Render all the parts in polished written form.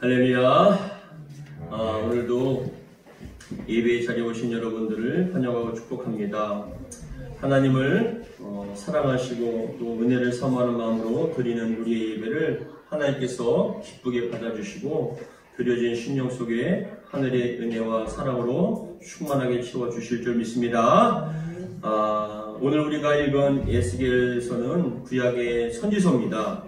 할렐루야. 오늘도 예배에 자리에 오신 여러분들을 환영하고 축복합니다. 하나님을 사랑하시고 또 은혜를 사모하는 마음으로 드리는 우리의 예배를 하나님께서 기쁘게 받아주시고 드려진 심령 속에 하늘의 은혜와 사랑으로 충만하게 채워주실 줄 믿습니다. 오늘 우리가 읽은 에스겔서는 구약의 선지서입니다.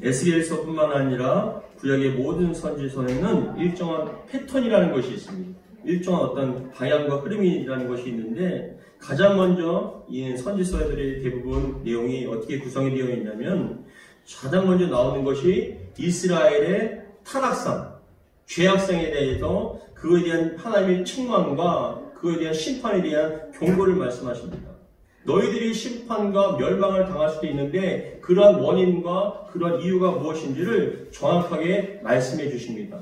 에스겔서뿐만 아니라 구약의 모든 선지서에는 일정한 패턴이라는 것이 있습니다. 일정한 어떤 방향과 흐름이라는 것이 있는데, 가장 먼저 이 선지서들의 대부분 내용이 어떻게 구성이 되어 있냐면, 가장 먼저 나오는 것이 이스라엘의 타락상, 죄악성에 대해서 그에 대한 하나님의 책망과 그에 대한 심판에 대한 경고를 말씀하십니다. 너희들이 심판과 멸망을 당할 수도 있는데 그러한 원인과 그러한 이유가 무엇인지를 정확하게 말씀해 주십니다.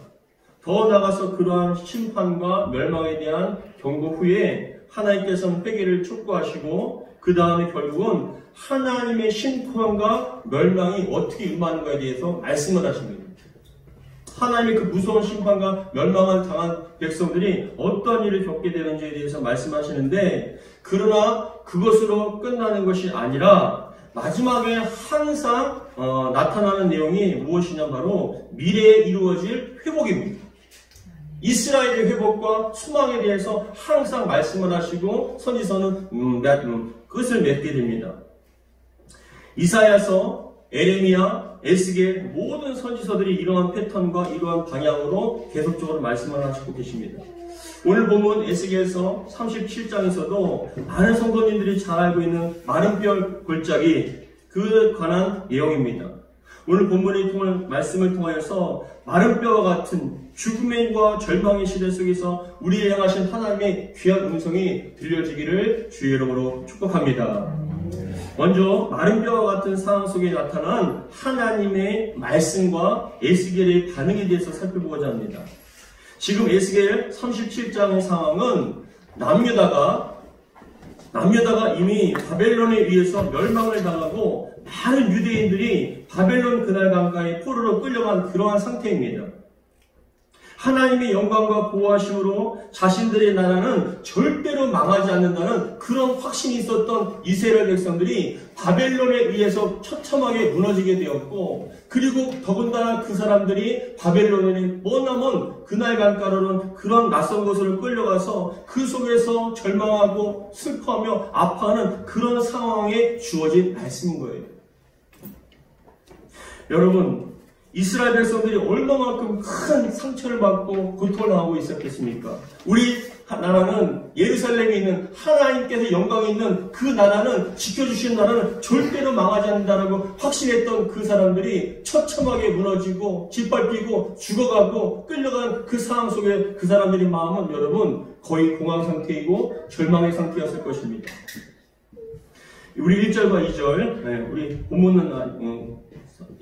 더 나아가서 그러한 심판과 멸망에 대한 경고 후에 하나님께서는 회개를 촉구하시고 그 다음에 결국은 하나님의 심판과 멸망이 어떻게 임하는가에 대해서 말씀을 하십니다. 하나님의 그 무서운 심판과 멸망을 당한 백성들이 어떤 일을 겪게 되는지에 대해서 말씀하시는데, 그러나 그것으로 끝나는 것이 아니라 마지막에 항상 나타나는 내용이 무엇이냐, 바로 미래에 이루어질 회복입니다. 이스라엘의 회복과 수망에 대해서 항상 말씀을 하시고 선지서는 끝을 맺게 됩니다. 이사야서, 에레미야, 에스겔 모든 선지서들이 이러한 패턴과 이러한 방향으로 계속적으로 말씀을 하시고 계십니다. 오늘 보면 에스겔서 37장에서도 많은 성도님들이 잘 알고 있는 마른 뼈 골짜기, 그에 관한 내용입니다. 오늘 본문의 말씀을 통하여서 마른 뼈와 같은 죽음과 절망의 시대 속에서 우리를 향하신 하나님의 귀한 음성이 들려지기를 주의 이름으로 축복합니다. 먼저 마른 뼈와 같은 상황 속에 나타난 하나님의 말씀과 에스겔의 반응에 대해서 살펴보고자 합니다. 지금 에스겔 37장의 상황은 남유다가 이미 바벨론에 의해서 멸망을 당하고 많은 유대인들이 바벨론 그날 강가에 포로로 끌려간 그러한 상태입니다. 하나님의 영광과 보호하심으로 자신들의 나라는 절대로 망하지 않는다는 그런 확신이 있었던 이스라엘 백성들이 바벨론에 의해서 처참하게 무너지게 되었고, 그리고 더군다나 그 사람들이 바벨론에 머나먼 그날 강가로는 그런 낯선 곳으로 끌려가서 그 속에서 절망하고 슬퍼하며 아파하는 그런 상황에 주어진 말씀인 거예요. 여러분, 이스라엘 백성들이 얼마만큼 큰 상처를 받고 고통을 당하고 있었겠습니까? 우리 나라는, 예루살렘에 있는 하나님께서 영광이 있는 그 나라는, 지켜주시는 나라는 절대로 망하지 않는다라고 확신했던 그 사람들이 처참하게 무너지고 짓밟히고 죽어가고 끌려간 그 상황 속에 그 사람들의 마음은 여러분 거의 공황 상태이고 절망의 상태였을 것입니다. 우리 1절과 2절, 우리 본문은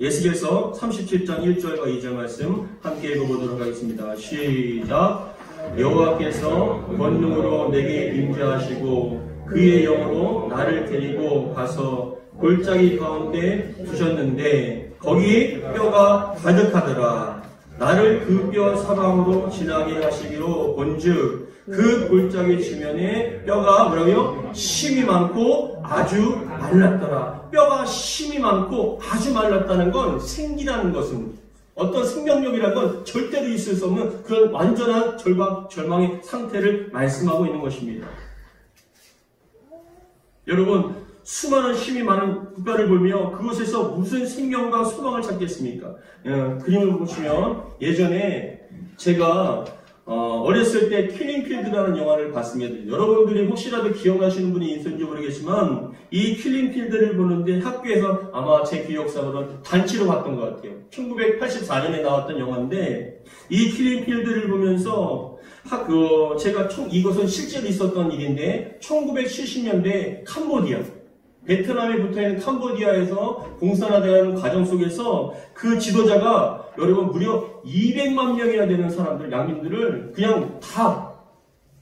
에스겔서 37장 1절과 2절 말씀 함께 읽어보도록 하겠습니다. 시작. 여호와께서 권능으로 내게 임재하시고 그의 영으로 나를 데리고 가서 골짜기 가운데 두셨는데 거기 뼈가 가득하더라. 나를 그 뼈 사방으로 지나게 하시기로 본즉 그 골짜기 지면에 뼈가 뭐라고요? 심이 많고 아주 말랐더라. 뼈가 심이 많고 아주 말랐다는 건 생기라는 것은, 어떤 생명력이라는 건 절대로 있을 수 없는 그런 완전한 절망의 상태를 말씀하고 있는 것입니다. 여러분, 수많은 힘이 많은 국가를 보며 그곳에서 무슨 생명과 소망을 찾겠습니까? 그림을 보시면, 예전에 제가 어렸을 때 킬링필드라는 영화를 봤습니다. 여러분들이 혹시라도 기억나시는 분이 있을지 모르겠지만 이 킬링필드를 보는데 학교에서 아마 제 기억상으로는 단체로 봤던 것 같아요. 1984년에 나왔던 영화인데, 이 킬링필드를 보면서 이것은 실제로 있었던 일인데 1970년대 캄보디아, 베트남에 붙어있는 캄보디아에서 공산화되는 과정 속에서 그 지도자가 여러분 무려 200만 명이나 되는 사람들, 양민들을 그냥 다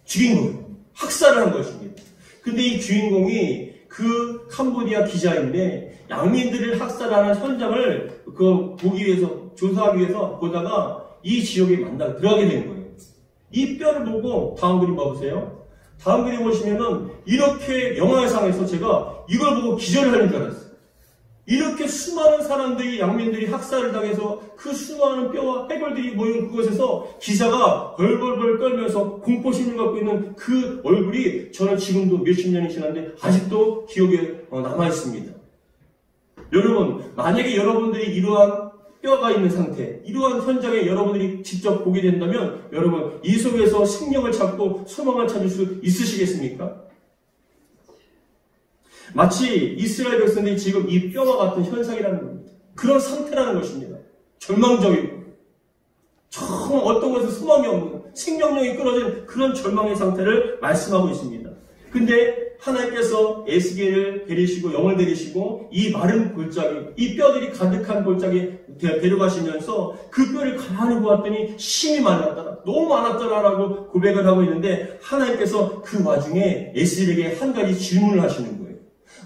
죽인 거예요. 학살을 한 것입니다. 근데 이 주인공이 그 캄보디아 기자인데 양민들을 학살하는 현장을 보기 위해서 조사하기 위해서 보다가 이 지역에 들어가게 된 거예요. 이 뼈를 보고 다음 그림 봐보세요. 다음 그림 보시면은 이렇게 영화상에서 제가 이걸 보고 기절을 하는 줄 알았어요. 이렇게 수많은 사람들이, 양민들이 학살을 당해서 그 수많은 뼈와 해골들이 모인 그곳에서 기자가 벌벌벌 떨면서 공포심을 갖고 있는 그 얼굴이 저는 지금도 몇십 년이 지났는데 아직도 기억에 남아있습니다. 여러분, 만약에 여러분들이 이러한 뼈가 있는 상태, 이러한 현장에 여러분들이 직접 보게 된다면 여러분, 이 속에서 생명을 찾고 소망을 찾을 수 있으시겠습니까? 마치 이스라엘 백성들이 지금 이 뼈와 같은 현상이라는 겁니다. 그런 상태라는 것입니다. 절망적이고 정말 어떤 것에 소망이 없는 생명력이 끊어진 그런 절망의 상태를 말씀하고 있습니다. 근데 하나님께서 에스겔을 데리시고 영을 데리시고 이 마른 골짜기, 이 뼈들이 가득한 골짜기에 데려가시면서 그 뼈를 가만히 보았더니 힘이 많았더라, 너무 많았더라라고 고백을 하고 있는데 하나님께서 그 와중에 에스겔에게 한 가지 질문을 하시는 거예요.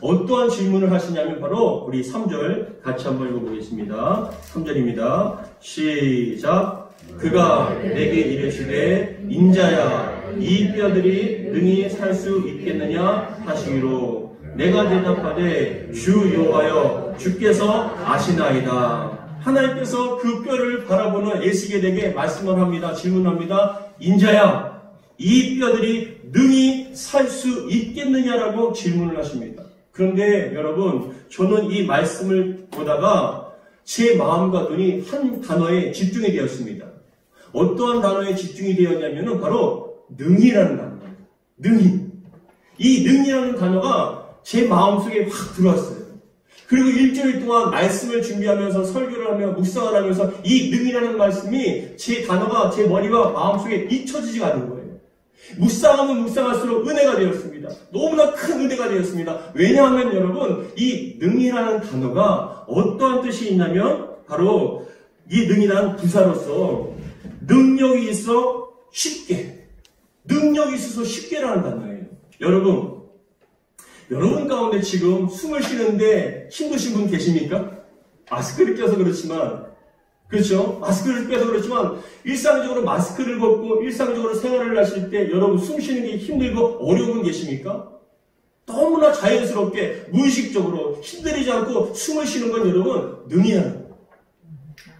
어떠한 질문을 하시냐면 바로 우리 3절 같이 한번 읽어보겠습니다. 3절입니다. 시작. 그가 내게 이르시되 인자야 이 뼈들이 능히 살 수 있겠느냐 하시기로 내가 대답하되 주 여호와여 주께서 아시나이다. 하나님께서 그 뼈를 바라보는 에스겔에게 말씀을 합니다. 질문합니다. 인자야 이 뼈들이 능히 살 수 있겠느냐라고 질문을 하십니다. 그런데 여러분, 저는 이 말씀을 보다가 제 마음과 눈이 한 단어에 집중이 되었습니다. 어떠한 단어에 집중이 되었냐면은 바로 능이라는 단어입니다. 능이. 이 능이라는 단어가 제 마음속에 확 들어왔어요. 그리고 일주일 동안 말씀을 준비하면서 설교를 하며 묵상을 하면서 이 능이라는 말씀이 제 단어가 제 머리와 마음속에 잊혀지지가 않는 거예요. 묵상하면 묵상할수록 은혜가 되었습니다. 너무나 큰 은혜가 되었습니다. 왜냐하면 여러분, 이 능이라는 단어가 어떠한 뜻이 있냐면 바로 이 능이라는 부사로서 능력이 있어 쉽게, 능력이 있어서 쉽게라는 단어예요. 여러분 가운데 지금 숨을 쉬는데 힘드신 분 계십니까? 마스크를 껴서 그렇지만, 그렇죠? 마스크를 껴서 그렇지만 일상적으로 마스크를 벗고 일상적으로 생활을 하실 때 여러분 숨 쉬는 게 힘들고 어려운 분 계십니까? 너무나 자연스럽게 무의식적으로 힘들이지 않고 숨을 쉬는 건 여러분 능이야.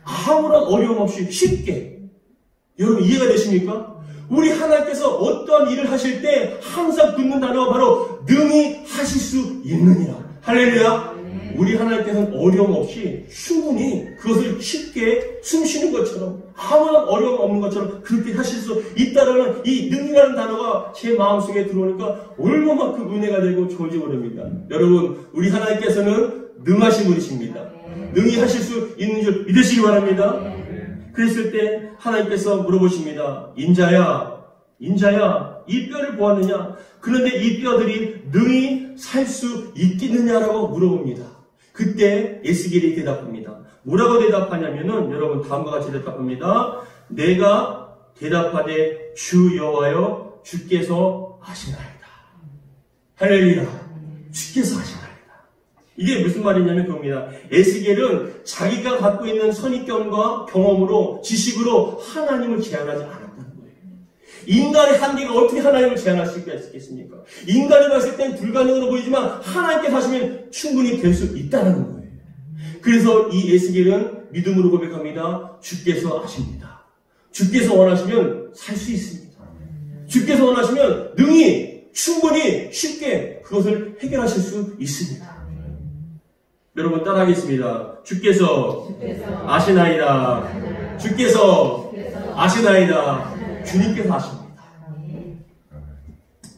아무런 어려움 없이 쉽게. 여러분 이해가 되십니까? 우리 하나님께서 어떠한 일을 하실 때 항상 듣는 단어가 바로 능히 하실 수 있느니라. 할렐루야. 우리 하나님께서는 어려움 없이 충분히 그것을 쉽게 숨쉬는 것처럼 아무런 어려움 없는 것처럼 그렇게 하실 수 있다라는 이 능이라는 단어가 제 마음속에 들어오니까 얼마만큼 은혜가 되고 좋은지 모릅니다. 여러분, 우리 하나님께서는 능하신 분이십니다. 능히 하실 수 있는 줄 믿으시기 바랍니다. 그랬을 때 하나님께서 물어보십니다. 인자야 이 뼈를 보았느냐? 그런데 이 뼈들이 능히 살 수 있겠느냐라고 물어봅니다. 그때 에스겔이 대답합니다. 뭐라고 대답하냐면은 여러분 다음과 같이 대답합니다. 내가 대답하되 주 여호와여 주께서 아시나이다. 할렐루야. 주께서 아시나이다. 이게 무슨 말이냐면 그겁니다. 에스겔은 자기가 갖고 있는 선입견과 경험으로 지식으로 하나님을 제한하지 않았다는 거예요. 인간의 한계가 어떻게 하나님을 제한할 수 있겠습니까? 인간이 봤을 땐 불가능으로 보이지만 하나님께서 하시면 충분히 될 수 있다는 거예요. 그래서 이 에스겔은 믿음으로 고백합니다. 주께서 아십니다. 주께서 원하시면 살 수 있습니다. 주께서 원하시면 능히 충분히 쉽게 그것을 해결하실 수 있습니다. 여러분 따라하겠습니다. 주께서 아시나이다. 주께서 아시나이다. 주님께서 아십니다.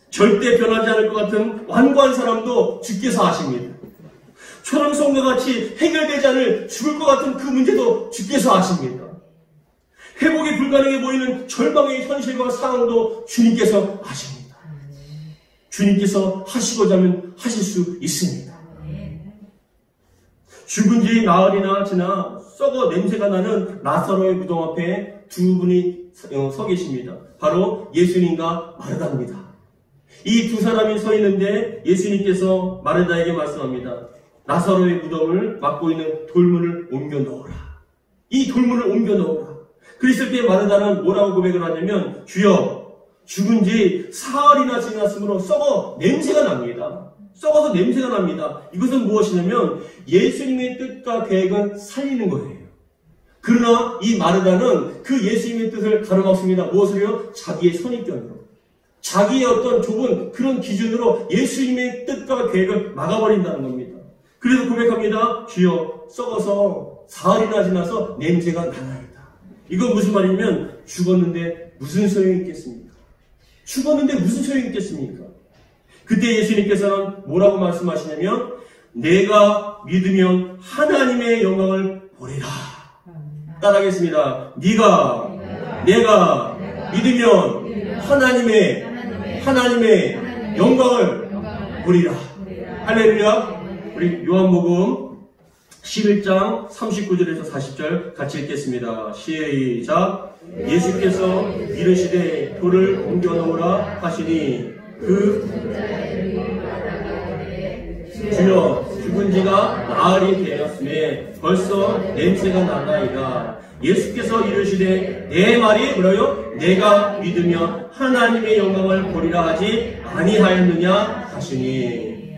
절대 변하지 않을 것 같은 완고한 사람도 주께서 아십니다. 초롱성과 같이 해결되지 않을 죽을 것 같은 그 문제도 주께서 아십니다. 회복이 불가능해 보이는 절망의 현실과 상황도 주님께서 아십니다. 주님께서 하시고자 하면 하실 수 있습니다. 죽은 지 나흘이나 지나 썩어 냄새가 나는 라사로의 무덤 앞에 두 분이 서 계십니다. 바로 예수님과 마르다입니다. 이 두 사람이 서 있는데 예수님께서 마르다에게 말씀합니다. 라사로의 무덤을 막고 있는 돌문을 옮겨 넣어라. 이 이 돌문을 옮겨 놓으라. 그랬을 때 마르다는 뭐라고 고백을 하냐면 주여 죽은 지 사흘이나 지났으므로 썩어 냄새가 납니다. 썩어서 냄새가 납니다. 이것은 무엇이냐면 예수님의 뜻과 계획은 살리는 거예요. 그러나 이 마르다는 그 예수님의 뜻을 가로막습니다. 무엇을요? 자기의 선입견으로. 자기의 어떤 좁은 그런 기준으로 예수님의 뜻과 계획을 막아버린다는 겁니다. 그래서 고백합니다. 주여 썩어서 사흘이나 지나서 냄새가 나나이다. 이건 무슨 말이냐면 죽었는데 무슨 소용이 있겠습니까? 죽었는데 무슨 소용이 있겠습니까? 그때 예수님께서는 뭐라고 말씀하시냐면 내가 믿으면 하나님의 영광을 보리라. 따라하겠습니다. 내가 믿으면 하나님의 영광을 보리라. 할렐루야. 우리 요한복음 11장 39절에서 40절 같이 읽겠습니다. 시작. 예수께서 이르시되 돌을 옮겨 놓으라 하시니 주여 죽은 지가 나흘이 되었으니 벌써 냄새가 나나이다. 예수께서 이르시되 내 말이 뭐라요? 내가 믿으면 하나님의 영광을 보리라 하지 아니하였느냐 하시니.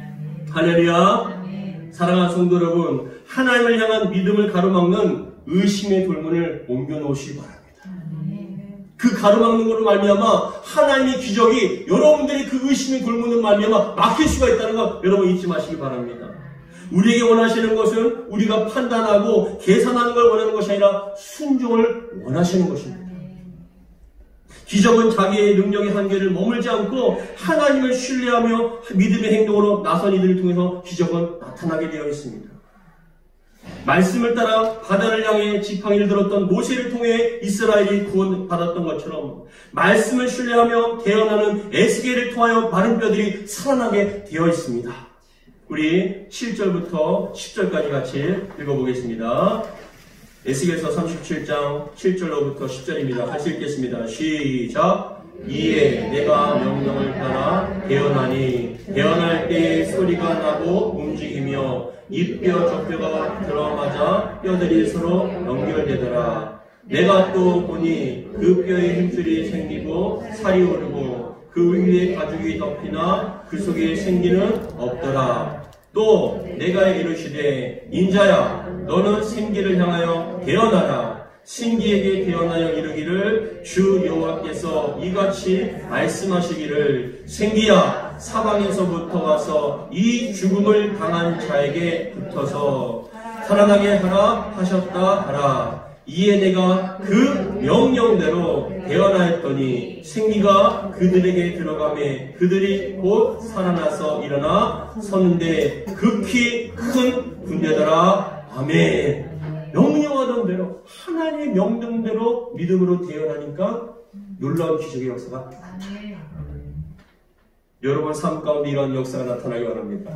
할렐루야. 사랑하는 성도 여러분, 하나님을 향한 믿음을 가로막는 의심의 돌문을 옮겨 놓으시기 바랍니다. 그 가로막는 것으로 말미암아 하나님의 기적이 여러분들이 그 의심의 돌문을 말미암아 막힐 수가 있다는 것 여러분 잊지 마시기 바랍니다. 우리에게 원하시는 것은 우리가 판단하고 계산하는 걸 원하는 것이 아니라 순종을 원하시는 것입니다. 기적은 자기의 능력의 한계를 머물지 않고 하나님을 신뢰하며 믿음의 행동으로 나선 이들을 통해서 기적은 나타나게 되어 있습니다. 말씀을 따라 바다를 향해 지팡이를 들었던 모세를 통해 이스라엘이 구원받았던 것처럼 말씀을 신뢰하며 대언하는 에스겔을 통하여 마른 뼈들이 살아나게 되어 있습니다. 우리 7절부터 10절까지 같이 읽어보겠습니다. 에스겔서 37장 7절로부터 10절입니다. 같이 읽겠습니다. 시작. 이에 내가 명령을 따라 대언하니 대언할 때에 소리가 나고 움직이며 이뼈 저뼈가 들어맞아 뼈들이 서로 연결되더라. 내가 또 보니 그 뼈에 힘줄이 생기고 살이 오르고 그 위에 가죽이 덮이나 그 속에 생기는 없더라. 또 내가 이르시되 인자야 너는 생기를 향하여 대언하라. 신기에게 대언하여 이르기를 주 여호와께서 이같이 말씀하시기를 생기야 사방에서부터 와서 이 죽음을 당한 자에게 붙어서 살아나게 하라 하셨다 하라. 이에 내가 그 명령대로 대언하였더니 생기가 그들에게 들어가매 그들이 곧 살아나서 일어나 섰는데 극히 큰 군대더라. 아멘. 명령하던 대로 하나님의 명령대로 믿음으로 대언하니까 놀라운 기적의 역사가 나타나요. 여러분 삶 가운데 이러한 역사가 나타나기 바랍니다.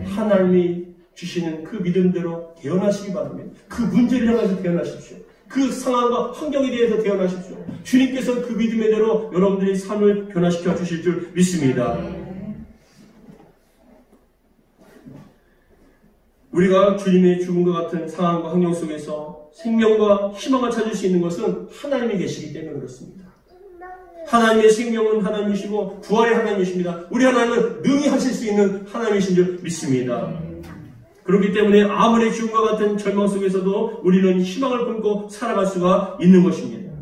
하나님이 주시는 그 믿음대로 대언하시기 바랍니다. 그 문제를 향해서 대언하십시오. 그 상황과 환경에 대해서 대언하십시오. 주님께서 그 믿음의 대로 여러분들의 삶을 변화시켜 주실 줄 믿습니다. 우리가 주님의 죽음과 같은 상황과 환경 속에서 생명과 희망을 찾을 수 있는 것은 하나님이 계시기 때문에 그렇습니다. 하나님의 생명은 하나님이시고 부활의 하나님이십니다. 우리 하나님은 능히 하실 수 있는 하나님이신 줄 믿습니다. 그렇기 때문에 아무리 죽음과 같은 절망 속에서도 우리는 희망을 품고 살아갈 수가 있는 것입니다.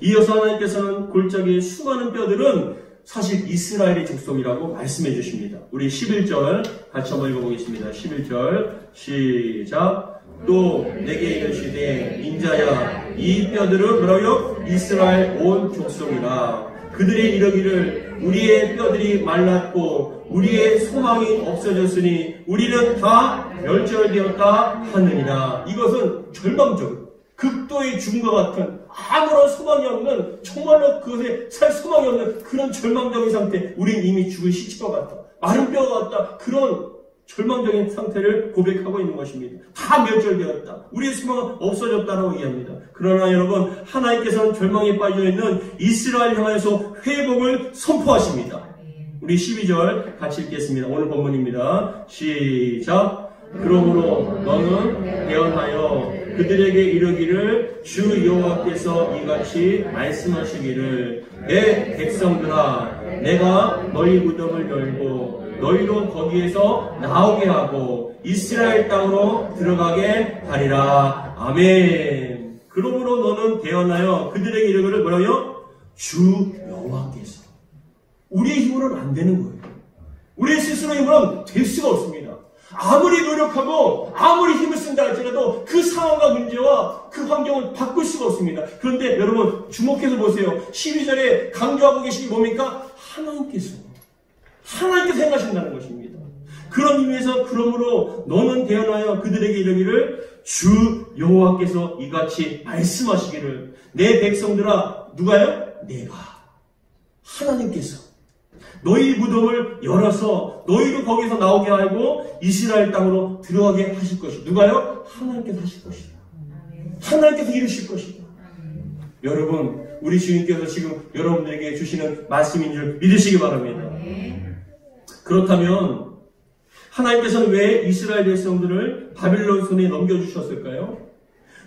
이어서 하나님께서는 골짜기의 수많은 뼈들은 사실 이스라엘의 족속이라고 말씀해 주십니다. 우리 11절 같이 한번 읽어보겠습니다. 11절 시작. 또 내게 이르시되 인자야 이 뼈들은 뭐라고요? 이스라엘 온 족속이라. 그들이 이르기를 우리의 뼈들이 말랐고 우리의 소망이 없어졌으니 우리는 다 멸절되었다 하느니라. 이것은 절망적 극도의 죽음과 같은 아무런 소망이 없는 정말로 그것에 살 소망이 없는 그런 절망적인 상태. 우린 이미 죽은 시체와 같다. 마른 뼈와 같다. 그런 절망적인 상태를 고백하고 있는 것입니다. 다 멸절되었다. 우리의 소망은 없어졌다라고 얘기합니다. 그러나 여러분 하나님께서는 절망에 빠져있는 이스라엘 향해서 회복을 선포하십니다. 우리 12절 같이 읽겠습니다. 오늘 본문입니다. 시작. 그러므로 너는 대언하여 그들에게 이르기를 주 여호와께서 이같이 말씀하시기를 내 백성들아 내가 너희 무덤을 열고 너희로 거기에서 나오게 하고 이스라엘 땅으로 들어가게 하리라. 아멘. 그러므로 너는 대언하여 그들에게 이르기를 뭐라고요? 주 여호와께서. 우리의 힘으로는 안 되는 거예요. 우리 스스로의 힘으로는 될 수가 없습니다. 아무리 노력하고 아무리 힘을 쓴다 할지라도 그 상황과 문제와 그 환경을 바꿀 수가 없습니다. 그런데 여러분 주목해서 보세요. 12절에 강조하고 계신 게 뭡니까? 하나님께서 행하신다는 것입니다. 그런 의미에서 그러므로 너는 대언하여 그들에게 이르기를 주 여호와께서 이같이 말씀하시기를 내 백성들아 누가요? 내가 하나님께서 너희 무덤을 열어서 너희도 거기서 나오게 하고 이스라엘 땅으로 들어가게 하실 것이다. 누가요? 하나님께서 하실 것이다. 하나님께서 이루실 것이다. 여러분 우리 주님께서 지금 여러분들에게 주시는 말씀인 줄 믿으시기 바랍니다. 그렇다면 하나님께서는 왜 이스라엘 백성들을 바빌론 손에 넘겨주셨을까요?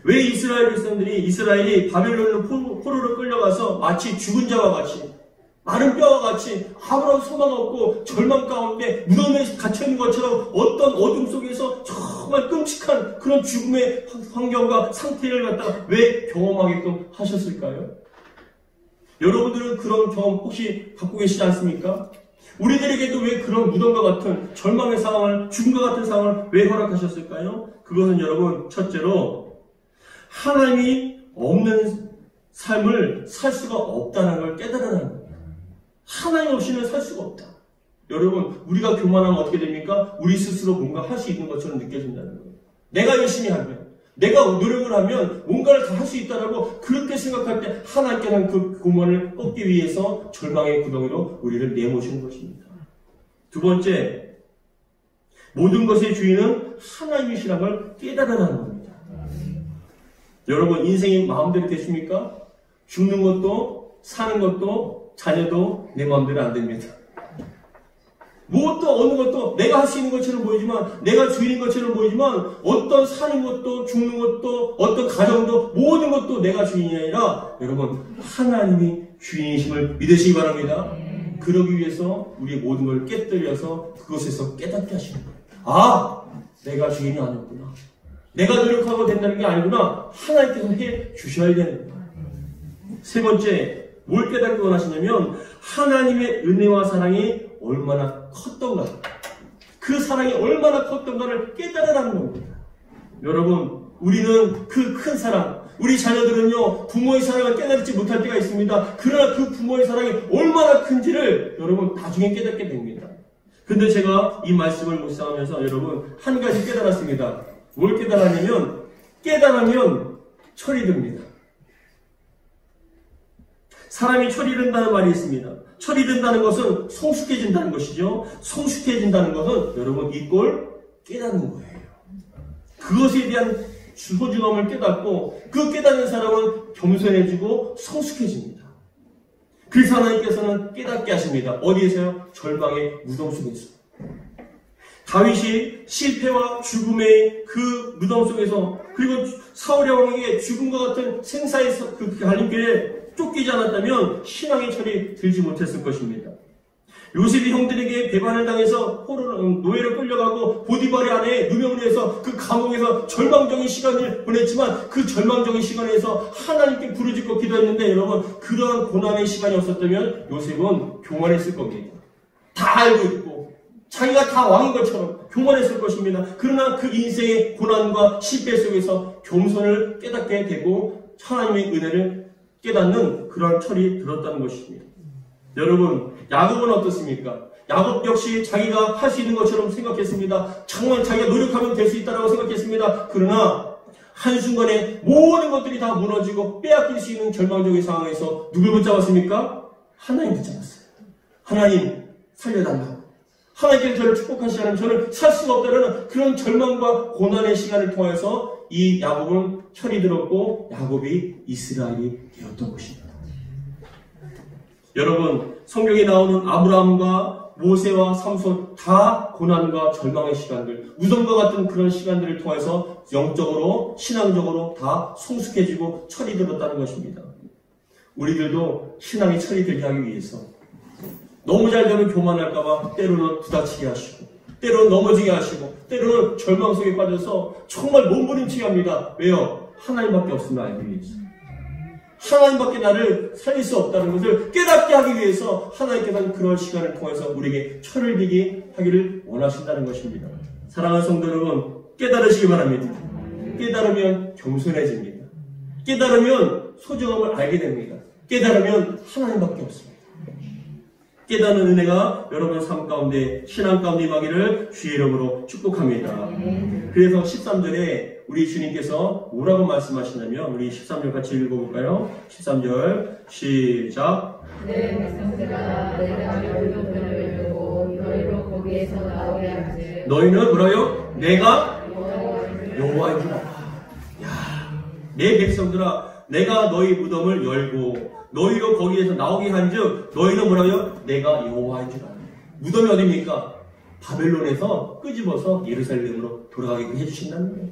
왜 이스라엘이 바빌론으로 포로로 끌려가서 마치 죽은 자와 같이 마른 뼈와 같이 아무런 소망 없고 절망 가운데 무덤에 갇혀있는 것처럼 어떤 어둠 속에서 정말 끔찍한 그런 죽음의 환경과 상태를 갖다가 왜 경험하게끔 하셨을까요? 여러분들은 그런 경험 혹시 갖고 계시지 않습니까? 우리들에게도 왜 그런 무덤과 같은 절망의 상황을, 죽음과 같은 상황을 왜 허락하셨을까요? 그것은 여러분, 첫째로 하나님이 없는 삶을 살 수가 없다는 걸 깨달으라는 거예요. 하나님 없이는 살 수가 없다. 여러분, 우리가 교만하면 어떻게 됩니까? 우리 스스로 뭔가 할 수 있는 것처럼 느껴진다는 거예요. 내가 열심히 하면, 내가 노력을 하면 뭔가를 다 할 수 있다라고 그렇게 생각할 때 하나님께는 그 고문을 꺾기 위해서 절망의 구덩이로 우리를 내모시는 것입니다. 두 번째, 모든 것의 주인은 하나님이시라는 걸 깨달으라는 겁니다. 여러분, 인생이 마음대로 되십니까? 죽는 것도 사는 것도 자녀도 내 마음대로 안 됩니다. 무엇도 어느 것도 내가 할 수 있는 것처럼 보이지만, 내가 주인인 것처럼 보이지만, 어떤 사는 것도 죽는 것도 어떤 가정도 모든 것도 내가 주인이 아니라 여러분 하나님이 주인이심을 믿으시기 바랍니다. 그러기 위해서 우리의 모든 걸 깨뜨려서 그것에서 깨닫게 하시는 거예요. 아, 내가 주인이 아니었구나. 내가 노력하고 된다는 게 아니구나. 하나님께서 해 주셔야 되는 거예요. 세 번째, 뭘 깨닫기 원하시냐면 하나님의 은혜와 사랑이 얼마나 컸던가, 그 사랑이 얼마나 컸던가를 깨달으라는 겁니다. 여러분, 우리는 그 큰 사랑, 우리 자녀들은요 부모의 사랑을 깨닫지 못할 때가 있습니다. 그러나 그 부모의 사랑이 얼마나 큰지를 여러분 나중에 깨닫게 됩니다. 근데 제가 이 말씀을 묵상하면서 여러분 한 가지 깨달았습니다. 뭘 깨달았냐면, 깨달으면 철이 듭니다. 사람이 철이 든다는 말이 있습니다. 철이 든다는 것은 성숙해진다는 것이죠. 성숙해진다는 것은 여러분 이걸 깨닫는 거예요. 그것에 대한 소중함을 깨닫고 그 깨닫는 사람은 겸손해지고 성숙해집니다. 그래서 하나님께서는 깨닫게 하십니다. 어디에서요? 절망의 무덤 속에서. 다윗이 실패와 죽음의 그 무덤 속에서, 그리고 사울의 왕에게 죽음과 같은 생사의 그 갈림길에 쫓기지 않았다면 신앙의 철이 들지 못했을 것입니다. 요셉이 형들에게 배반을 당해서 노예로 끌려가고 보디발의 아내에 누명을 해서 그 감옥에서 절망적인 시간을 보냈지만, 그 절망적인 시간에서 하나님께 부르짖고 기도했는데 여러분, 그러한 고난의 시간이 없었다면 요셉은 교만했을 겁니다. 다 알고 있고 자기가 다 왕인 것처럼 교만했을 것입니다. 그러나 그 인생의 고난과 실패 속에서 겸손을 깨닫게 되고 하나님의 은혜를 깨닫는 그런 철이 들었다는 것입니다. 여러분, 야곱은 어떻습니까? 야곱 역시 자기가 할 수 있는 것처럼 생각했습니다. 정말 자기가 노력하면 될 수 있다고 생각했습니다. 그러나 한순간에 모든 것들이 다 무너지고 빼앗길 수 있는 절망적인 상황에서 누굴 붙잡았습니까? 하나님 붙잡았어요. 하나님 살려달라고. 하나님께서 저를 축복하시지 않으면 저는 살 수가 없다는 그런 절망과 고난의 시간을 통해서 이 야곱은 철이 들었고 야곱이 이스라엘이 되었던 것입니다. 여러분, 성경에 나오는 아브라함과 모세와 삼손 다 고난과 절망의 시간들, 무덤과 같은 그런 시간들을 통해서 영적으로, 신앙적으로 다 성숙해지고 철이 들었다는 것입니다. 우리들도 신앙이 철이 들게 하기 위해서 너무 잘 되면 교만할까봐 때로는 부닥치게 하시고, 때로는 넘어지게 하시고, 때로는 절망 속에 빠져서 정말 몸부림치게 합니다. 왜요? 하나님밖에 없음을 알기 위해서. 하나님밖에 나를 살릴 수 없다는 것을 깨닫게 하기 위해서 하나님께서는 그런 시간을 통해서 우리에게 철을 비게 하기를 원하신다는 것입니다. 사랑하는 성도 여러분, 깨달으시기 바랍니다. 깨달으면 겸손해집니다. 깨달으면 소중함을 알게 됩니다. 깨달으면 하나님밖에 없습니다. 깨닫는 은혜가 여러분 삶 가운데, 신앙 가운데 임하기를 주의 이름으로 축복합니다. 그래서 13절에 우리 주님께서 뭐라고 말씀하시냐면, 우리 13절 같이 읽어볼까요? 13절 시작. 내 백성들아, 내가 열도들을 열고 너희로 거기에서 나오게 하지. 너희는 뭐라요? 내가 여호와인 줄 알아. 야, 내 백성들아, 내가 너희 무덤을 열고 너희로 거기에서 나오게 한즉 너희는 뭐라요? 내가 여호와인 줄 알아. 무덤이 어디입니까? 바벨론에서 끄집어서 예루살렘으로 돌아가게끔 해주신다는 거예요.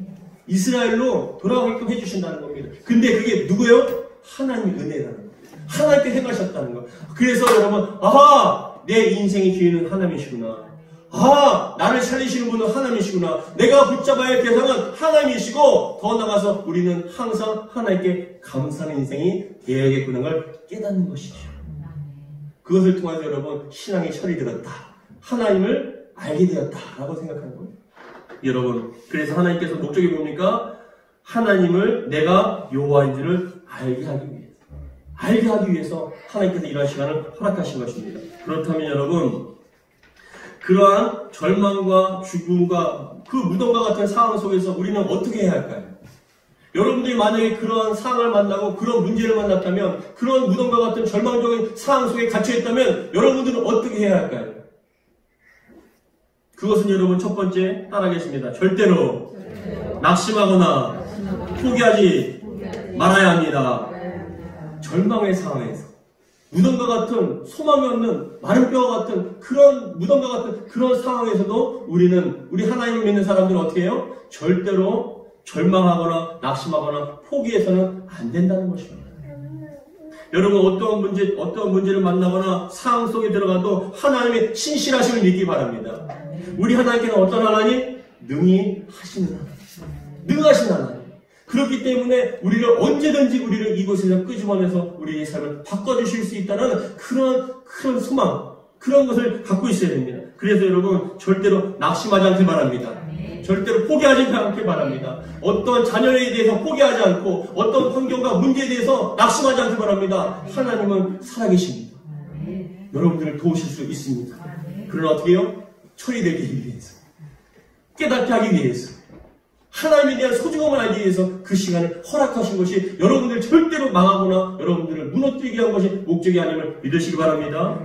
이스라엘로 돌아가게끔 해주신다는 겁니다. 근데 그게 누구예요? 하나님의 은혜라는 거예요. 하나님께 행하셨다는 거예요. 그래서 여러분, 아하! 내 인생의 기회는 하나님이시구나. 아, 나를 살리시는 분은 하나님이시구나. 내가 붙잡아야 할 대상은 하나님이시고, 더 나아가서 우리는 항상 하나님께 감사하는 인생이 되어야겠구나 걸 깨닫는 것이죠. 그것을 통해서 여러분, 신앙의 철이 들었다. 하나님을 알게 되었다라고 생각하는 거예요. 여러분, 그래서 하나님께서 목적이 뭡니까? 하나님을 내가 여호와인 줄을 알게 하기 위해서. 알게 하기 위해서 하나님께서 이러한 시간을 허락하신 것입니다. 그렇다면 여러분, 그러한 절망과 죽음과 그 무덤과 같은 상황 속에서 우리는 어떻게 해야 할까요? 여러분들이 만약에 그러한 상황을 만나고 그런 문제를 만났다면, 그런 무덤과 같은 절망적인 상황 속에 갇혀있다면 여러분들은 어떻게 해야 할까요? 그것은 여러분 첫 번째 따라하겠습니다. 절대로 낙심하거나 포기하지 말아야 합니다. 절망의 상황에서, 무덤과 같은 소망이 없는 마른 뼈와 같은 그런 무덤과 같은 그런 상황에서도 우리 하나님을 믿는 사람들은 어떻게 해요? 절대로 절망하거나 낙심하거나 포기해서는 안 된다는 것입니다. 여러분, 어떤 문제를 만나거나 상황 속에 들어가도 하나님의 신실하심을 믿기 바랍니다. 우리 하나님께는 어떤 하나님? 능히 하시는 하나님. 능하신 하나님. 그렇기 때문에 우리를 언제든지 우리를 이곳에서 끄집어내서 우리의 삶을 바꿔주실 수 있다는 그런 소망, 그런 것을 갖고 있어야 됩니다. 그래서 여러분, 절대로 낙심하지 않길 바랍니다. 절대로 포기하지 않길 바랍니다. 어떤 자녀에 대해서 포기하지 않고 어떤 환경과 문제에 대해서 낙심하지 않길 바랍니다. 하나님은 살아계십니다. 여러분들을 도우실 수 있습니다. 그러나 어떻게 해요? 철이 되기 위해서, 깨닫게 하기 위해서, 하나님에 대한 소중함을 알기 위해서 그 시간을 허락하신 것이 여러분들 절대로 망하거나 여러분들을 무너뜨리게 한 것이 목적이 아님을 믿으시기 바랍니다.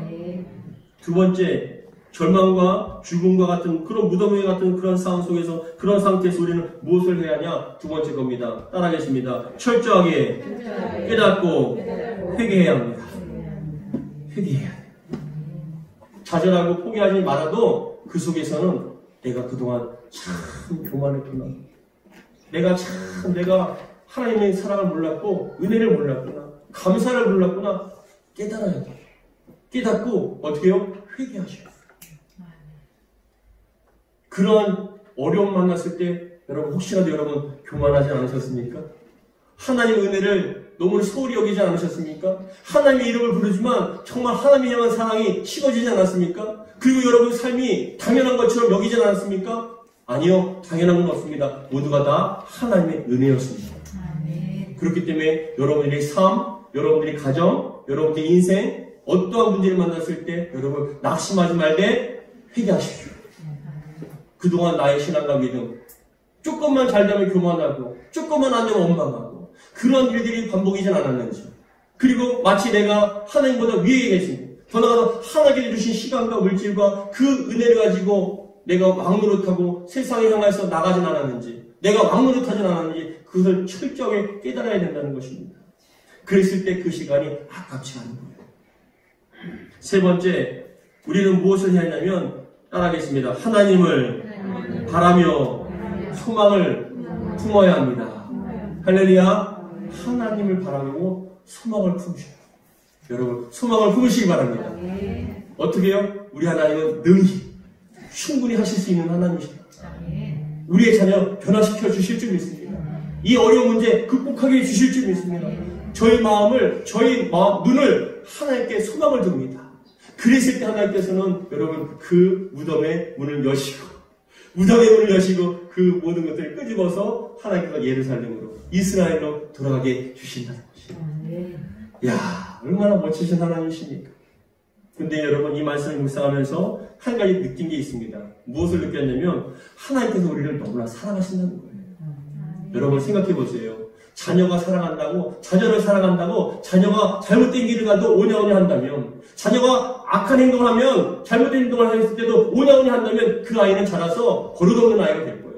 두 번째, 절망과 죽음과 같은 그런 무덤에 같은 그런 상황 속에서, 그런 상태에서 우리는 무엇을 해야 하냐? 두 번째 겁니다. 따라하겠습니다. 철저하게 깨닫고 회개해야 합니다. 회개해야 해요. 좌절하고 포기하지 말아도 그 속에서는 내가 그동안 참 교만했구나. 내가 하나님의 사랑을 몰랐고 은혜를 몰랐구나. 감사를 몰랐구나. 깨달아야 돼. 깨닫고 어떻게 해요? 회개하셔야 돼요. 그러한 어려움 만났을 때 여러분, 혹시라도 여러분 교만하지 않으셨습니까? 하나님의 은혜를 너무 소홀히 여기지 않으셨습니까? 하나님의 이름을 부르지만 정말 하나님을 향한 사랑이 식어지지 않았습니까? 그리고 여러분 삶이 당연한 것처럼 여기지 않았습니까? 아니요, 당연한 건 없습니다. 모두가 다 하나님의 은혜였습니다. 그렇기 때문에 여러분들의 삶, 여러분들의 가정, 여러분들의 인생, 어떠한 문제를 만났을 때 여러분 낙심하지 말되 회개하십시오. 그동안 나의 신앙과 믿음, 조금만 잘 되면 교만하고 조금만 안 되면 원망하고 그런 일들이 반복이진 않았는지, 그리고 마치 내가 하나님보다 위에 계신, 더 나아가서 하나님께 주신 시간과 물질과 그 은혜를 가지고 내가 왕노릇하고 세상에 향해서 나가진 않았는지, 내가 왕노릇하진 않았는지 그것을 철저하게 깨달아야 된다는 것입니다. 그랬을 때 그 시간이 아깝지 않은 거예요. 세 번째, 우리는 무엇을 해야 하냐면 따라하겠습니다. 하나님을 바라며 소망을 품어야 합니다. 할렐루야. 하나님을 바라고 소망을 품으셔요. 여러분, 소망을 품으시기 바랍니다. 어떻게 해요? 우리 하나님은 능히 충분히 하실 수 있는 하나님이십니다. 우리의 자녀 변화시켜 주실 줄 믿습니다. 이 어려운 문제 극복하게 해주실 줄 믿습니다. 저희 마음을, 눈을 하나님께 소망을 둡니다. 그랬을 때 하나님께서는 여러분 그 무덤의 문을 여시고, 그 모든 것들을 끄집어서 하나님께서 예루살렘으로, 이스라엘로 돌아가게 주신다는 것이에요. 이야, 얼마나 멋지신 하나님이십니까? 근데 여러분, 이 말씀을 묵상하면서 한 가지 느낀 게 있습니다. 무엇을 느꼈냐면 하나님께서 우리를 너무나 사랑하신다는 거예요. 여러분 생각해 보세요. 자녀를 사랑한다고 자녀가 잘못된 길을 가도 오냐오냐 한다면, 자녀가 악한 행동을 하면, 잘못된 행동을 했을 때도 오냐오냐 한다면 그 아이는 자라서 버릇없는 아이가 될 거예요.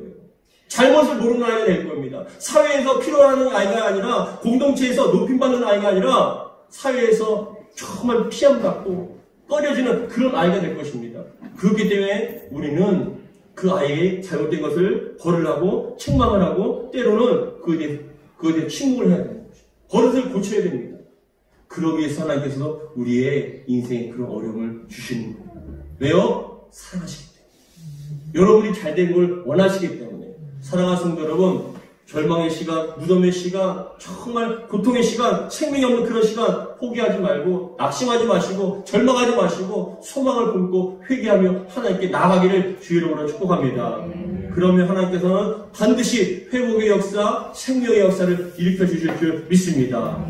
잘못을 모르는 아이가 될 겁니다. 사회에서 필요하는 아이가 아니라, 공동체에서 높임받는 아이가 아니라 사회에서 정말 피함받고 꺼려지는 그런 아이가 될 것입니다. 그렇기 때문에 우리는 그 아이의 잘못된 것을 벌을 책망을 하고 때로는 그에 대해 침묵을 해야 되는 것입니다. 버릇을 고쳐야 됩니다. 그러기 위해서 하나님께서 우리의 인생에 그런 어려움을 주시는 거예요. 왜요? 사랑하시기 때문에. 여러분이 잘된 걸 원하시기 때문에. 사랑하는 성도 여러분, 절망의 시간, 무덤의 시간, 정말 고통의 시간, 생명이 없는 그런 시간 포기하지 말고, 낙심하지 마시고, 절망하지 마시고, 소망을 품고 회개하며 하나님께 나아가기를 주의 이름으로 축복합니다. 그러면 하나님께서는 반드시 회복의 역사, 생명의 역사를 일으켜 주실 줄 믿습니다.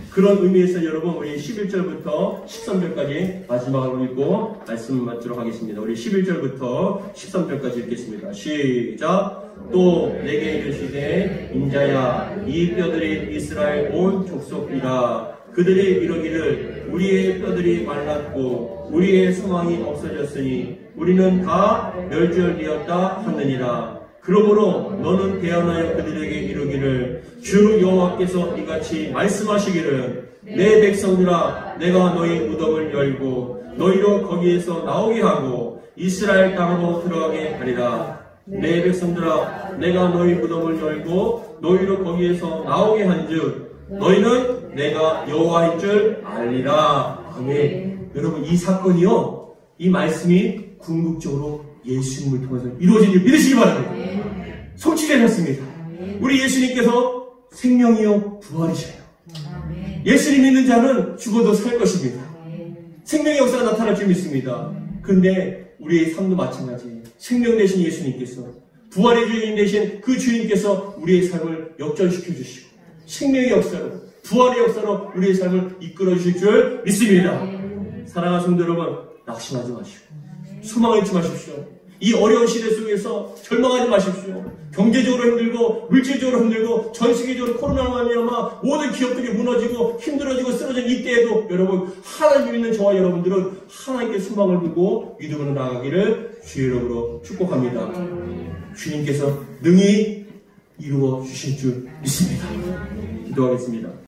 그런 의미에서 여러분, 우리 11절부터 13절까지 마지막으로 읽고 말씀을 마치도록 하겠습니다. 우리 11절부터 13절까지 읽겠습니다. 시작. 또 내게 이르시되 인자야, 이 뼈들이 이스라엘 온 족속이라. 그들이 이러기를 우리의 뼈들이 말랐고 우리의 소망이 없어졌으니 우리는 다 멸절되었다 하느니라. 그러므로 너는 대언하여 그들에게 이르기를 주 여호와께서 이같이 말씀하시기를 내 백성들아, 내가 너희 무덤을 열고 너희로 거기에서 나오게 하고 이스라엘 땅으로 들어가게 하리라. 내 백성들아, 내가 너희 무덤을 열고 너희로 거기에서 나오게 한즉 너희는 내가 여호와인 줄 알리라. 아멘. 여러분, 이 사건이요, 이 말씀이 궁극적으로 예수님을 통해서 이루어진 줄 믿으시기 바랍니다. 성취되셨습니다. 우리 예수님께서 생명이요 부활이셔요. 예수님 믿는 자는 죽어도 살 것입니다. 생명의 역사가 나타날 줄 믿습니다. 그런데 우리의 삶도 마찬가지예요. 생명 되신 예수님께서, 부활의 주인 되신 그 주인께서 우리의 삶을 역전시켜 주시고 생명의 역사로, 부활의 역사로 우리의 삶을 이끌어 주실 줄 믿습니다. 사랑하는 성도 여러분, 낙심하지 마시고 소망을 잃지 마십시오. 이 어려운 시대 속에서 절망하지 마십시오. 경제적으로 힘들고 물질적으로 힘들고 전 세계적으로 코로나로 말미암아 모든 기업들이 무너지고 힘들어지고 쓰러진 이때에도 여러분, 하나님 믿는 저와 여러분들은 하나님께 소망을 두고 믿음으로 나아가기를 주의 이름으로 축복합니다. 주님께서 능히 이루어 주실 줄 믿습니다. 기도하겠습니다.